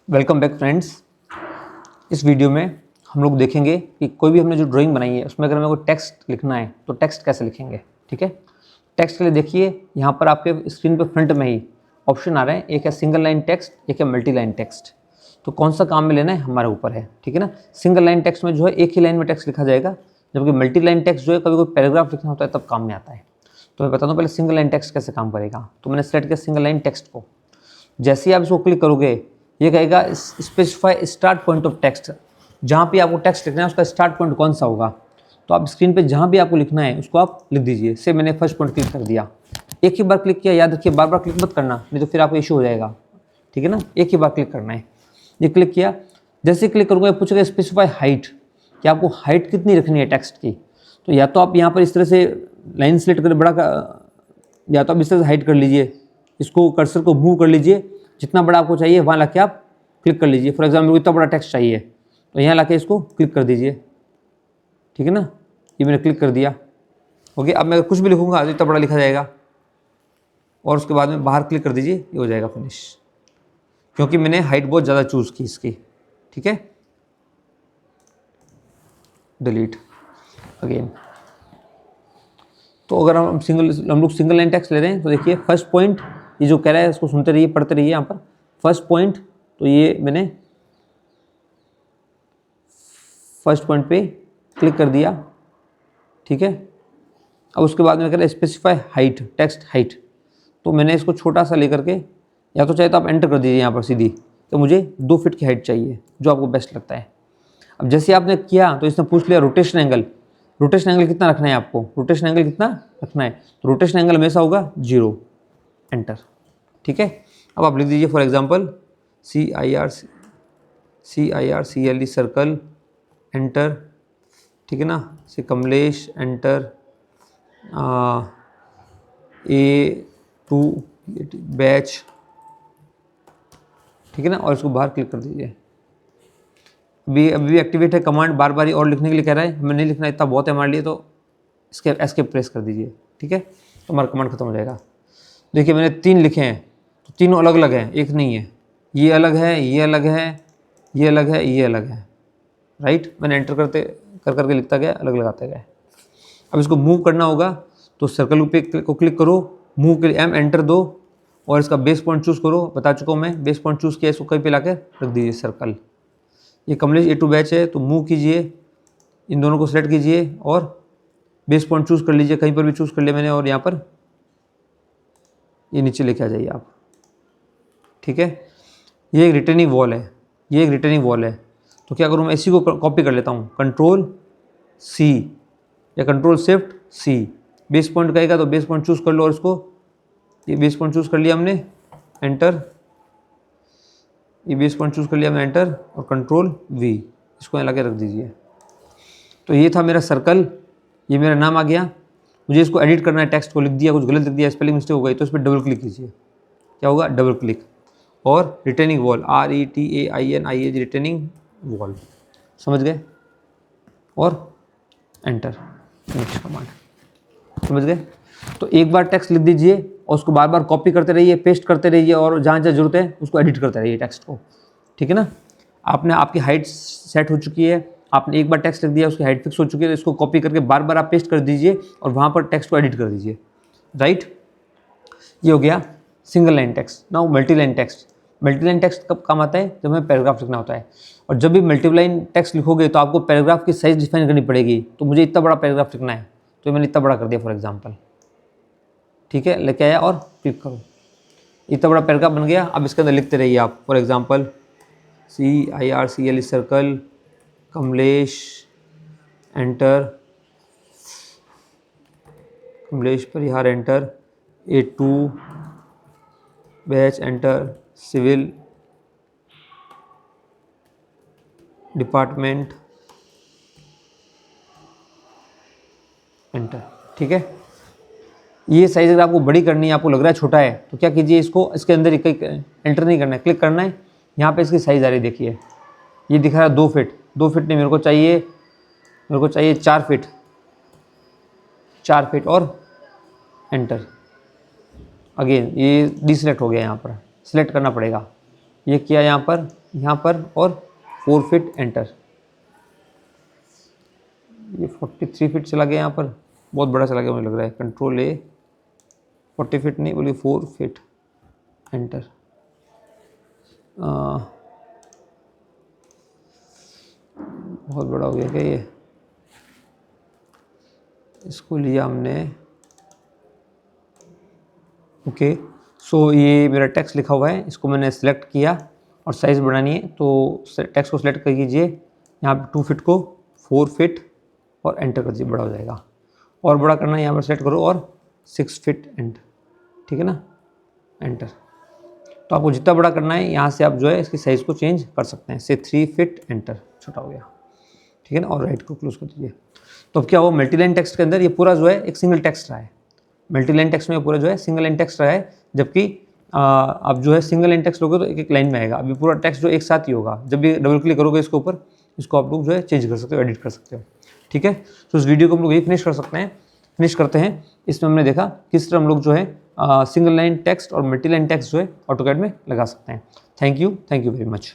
Welcome back friends. इस video में हम लोग देखेंगे कि कोई भी हमने जो ड्राइंग बनाई है उसमें अगर हमें कोई टेक्स्ट लिखना है तो टेक्स्ट कैसे लिखेंगे। ठीक है, टेक्स्ट के लिए देखिए यहाँ पर आपके स्क्रीन पे फ्रंट में ही ऑप्शन आ रहे हैं, एक है सिंगल लाइन टेक्स्ट, एक है मल्टी लाइन टेक्स्ट। तो कौन सा काम में लेना है हमारे ऊपर है। ठीक है ना, सिंगल लाइन टेक्स्ट में जो है एक ही लाइन में टेक्स्ट लिखा जाएगा, जबकि मल्टी लाइन टेक्स्ट जो है कभी कोई पैराग्राफ लिखना होता है तब काम में आता है। तो मैं बताता हूँ पहले सिंगल लाइन टेक्स्ट कैसे काम करेगा। तो मैंने सेलेक्ट किया सिंगल लाइन टेक्स्ट को। जैसे ही आप इसको क्लिक करोगे ये कहेगा specify start point of text. जहाँ पे आपको टेक्स्ट लिखना है उसका स्टार्ट पॉइंट कौन सा होगा, तो आप स्क्रीन पे जहाँ भी आपको लिखना है उसको आप लिख दीजिए। से मैंने फर्स्ट पॉइंट क्लिक कर दिया, एक ही बार क्लिक किया, याद रखिए बार बार क्लिक मत करना, नहीं तो फिर आपको इशू हो जाएगा। ठीक है ना, एक ही बार क्लिक करना है। ये क्लिक किया, जैसे क्लिक करूँगा पूछेगा स्पेसिफाई हाइट, कि आपको हाइट कितनी रखनी है टेक्स्ट की। तो या तो आप यहाँ पर इस तरह से लाइन सेलेक्ट कर बड़ा या तो आप इस तरह से हाइट कर लीजिए, इसको कर्सर को मूव कर लीजिए, जितना बड़ा आपको चाहिए वहाँ लाके आप क्लिक कर लीजिए। फॉर एग्जाम्पल इतना बड़ा टेक्स्ट चाहिए तो यहाँ लाके इसको क्लिक कर दीजिए। ठीक है ना, ये मैंने क्लिक कर दिया। ओके, अब मैं कुछ भी लिखूंगा तो इतना बड़ा लिखा जाएगा, और उसके बाद में बाहर क्लिक कर दीजिए, ये हो जाएगा फिनिश, क्योंकि मैंने हाइट बहुत ज़्यादा चूज़ की इसकी। ठीक है, डिलीट अगेन। तो अगर हम लोग सिंगल लाइन टेक्स्ट ले रहे हैं तो देखिए फर्स्ट पॉइंट, ये जो कह रहा है इसको सुनते रहिए, पढ़ते रहिए। यहाँ पर फर्स्ट पॉइंट, तो ये मैंने फर्स्ट पॉइंट पे क्लिक कर दिया। ठीक है, अब उसके बाद में कह रहा है स्पेसिफाई हाइट, टेक्स्ट हाइट। तो मैंने इसको छोटा सा लेकर के, या तो चाहे तो आप एंटर कर दीजिए यहाँ पर सीधी, तो मुझे 2 फीट की हाइट चाहिए, जो आपको बेस्ट लगता है। अब जैसे आपने किया तो इसने पूछ लिया रोटेशन एंगल। रोटेशन एंगल कितना रखना है आपको, रोटेशन एंगल कितना रखना है, तो रोटेशन एंगल हमेशा होगा 0, एंटर। ठीक है, अब आप लिख दीजिए for example CIRCLE circle, enter. ठीक है ना, से कमलेश, एंटर। A2 batch. ठीक है ना, और इसको बाहर क्लिक कर दीजिए। अभी भी एक्टिवेट है कमांड, बार बार और लिखने के लिए कह रहा है, हमें नहीं लिखना, इतना बहुत है हमारे लिए, तो एस्केप प्रेस कर दीजिए। ठीक है, तो हमारा कमांड खत्म हो जाएगा। देखिए मैंने 3 लिखे हैं, तो तीनों अलग अलग हैं, एक नहीं है। ये अलग है, ये अलग है, ये अलग है, ये अलग है। राइट, मैंने एंटर करके लिखता गया, अलग लगाते गए। अब इसको मूव करना होगा तो सर्कल पे को क्लिक करो, मूव के लिए M एंटर दो, और इसका बेस पॉइंट चूज़ करो। बता चुका हूँ मैं, बेस पॉइंट चूज़ किया, इसको कहीं पे लाकर रख दीजिए सर्कल। ये कमलेश A2 बैच है, तो मूव कीजिए, इन दोनों को सेलेक्ट कीजिए और बेस पॉइंट चूज़ कर लीजिए, कहीं पर भी चूज़ कर लिया मैंने, और यहाँ पर ये नीचे लेके आ जाइए आप। ठीक है, ये एक रिटर्निंग वॉल है, ये एक रिटर्निंग वॉल है। तो क्या करूँ मैं, इसी को कॉपी कर लेता हूँ, Ctrl+C या Ctrl+Shift+C। बेस पॉइंट कहेगा तो बेस पॉइंट चूज़ कर लो, और इसको ये बेस पॉइंट चूज़ कर लिया हमने, एंटर। ये बेस पॉइंट चूज़ कर लिया हमने, एंटर, और Ctrl+V, इसको यहाँ ला के रख दीजिए। तो ये था मेरा सर्कल, ये मेरा नाम आ गया। मुझे इसको एडिट करना है, टेक्स्ट को लिख दिया, कुछ गलत लिख दिया, स्पेलिंग मिस्टेक हो गई, तो इस पर डबल क्लिक कीजिए। क्या होगा, डबल क्लिक, और returning wall, RETAINIAG, returning wall, समझ गए, और एंटर, नेक्स्ट कमांड, समझ गए। तो एक बार टेक्स्ट लिख दीजिए और उसको बार बार कॉपी करते रहिए, पेस्ट करते रहिए, और जहाँ जहाँ जरूरत है उसको एडिट करते रहिए टेक्स्ट को। ठीक है ना, आपकी हाइट सेट हो चुकी है, आपने एक बार टेक्स्ट लिख दिया, उसकी हाइट फिक्स हो चुकी है, तो इसको कॉपी करके बार बार आप पेस्ट कर दीजिए और वहाँ पर टेक्स्ट को एडिट कर दीजिए। राइट, ये हो गया single line text. Now multi line text. Multi line text कब काम आता है, जब हमें पैराग्राफ लिखना होता है। और जब भी मल्टी लाइन टेक्स्ट लिखोगे तो आपको पैराग्राफ की साइज डिफाइन करनी पड़ेगी। तो मुझे इतना बड़ा पैराग्राफ लिखना है, तो मैंने इतना बड़ा कर दिया फॉर एग्जाम्पल। ठीक है, लेके आया और क्लिक करो, इतना बड़ा पैराग्राफ बन गया। अब इसके अंदर लिखते रहिए आप, for example CIRCLE circle, Kamlesh, enter, Kamlesh Parihar, enter, A2 batch, enter, civil department, enter. ठीक है, ये साइज अगर आपको बड़ी करनी है, आपको लग रहा है छोटा है, तो क्या कीजिए, इसको इसके अंदर एंटर नहीं करना है, क्लिक करना है। यहाँ पे इसकी साइज आ रही है, देखिए ये दिखा रहा है 2 फीट, 2 फीट नहीं, मेरे को चाहिए 4 फीट, 4 फीट, और एंटर। अगेन ये डिसलेक्ट हो गया, यहाँ पर सिलेक्ट करना पड़ेगा। ये किया यहाँ पर, यहाँ पर और 4 फीट एंटर। ये 43 फीट चला गया, यहाँ पर बहुत बड़ा चला गया मुझे लग रहा है। कंट्रोल ए, 40 फीट नहीं बोलिए 4 फीट एंटर। बहुत बड़ा हो गया क्या ये? इसको लिया हमने, ओके। सो ये मेरा टेक्स्ट लिखा हुआ है, इसको मैंने सेलेक्ट किया और साइज़ बढ़ानी है तो टेक्स्ट को सिलेक्ट कर कीजिए, यहाँ पे 2 फीट को 4 फीट और एंटर कर दीजिए, बड़ा हो जाएगा। और बड़ा करना है यहाँ पर सेलेक्ट करो और 6 फीट एंटर, ठीक है ना, एंटर। तो आपको जितना बड़ा करना है यहाँ से आप जो है इसकी साइज़ को चेंज कर सकते हैं। से 3 फीट एंटर, छोटा हो गया, ठीक है ना। और राइट को क्लोज कर दीजिए। तो अब क्या हुआ, मल्टीलाइन टेक्स्ट के अंदर ये पूरा जो है एक सिंगल टेक्स्ट रहा है। मल्टीलाइन टेक्स्ट में पूरा जो है सिंगल लाइन टेक्स्ट रहा है, जबकि आप जो है सिंगल लाइन टेक्स्ट लोगे तो एक एक लाइन में आएगा। अभी पूरा टेक्स्ट जो एक साथ ही होगा। जब भी डबल क्लिक करोगे इसके ऊपर, इसको आप लोग जो है चेंज कर सकते हो, एडिट कर सकते हो, ठीक है। तो इस वीडियो को हम लोग यही फिनिश कर सकते हैं, फिनिश करते हैं। इसमें हमने देखा किस तरह हम लोग जो है सिंगल लाइन टेक्स्ट और मल्टी लाइन टेक्स्ट जो है ऑटोकैड में लगा सकते हैं। Thank you very much.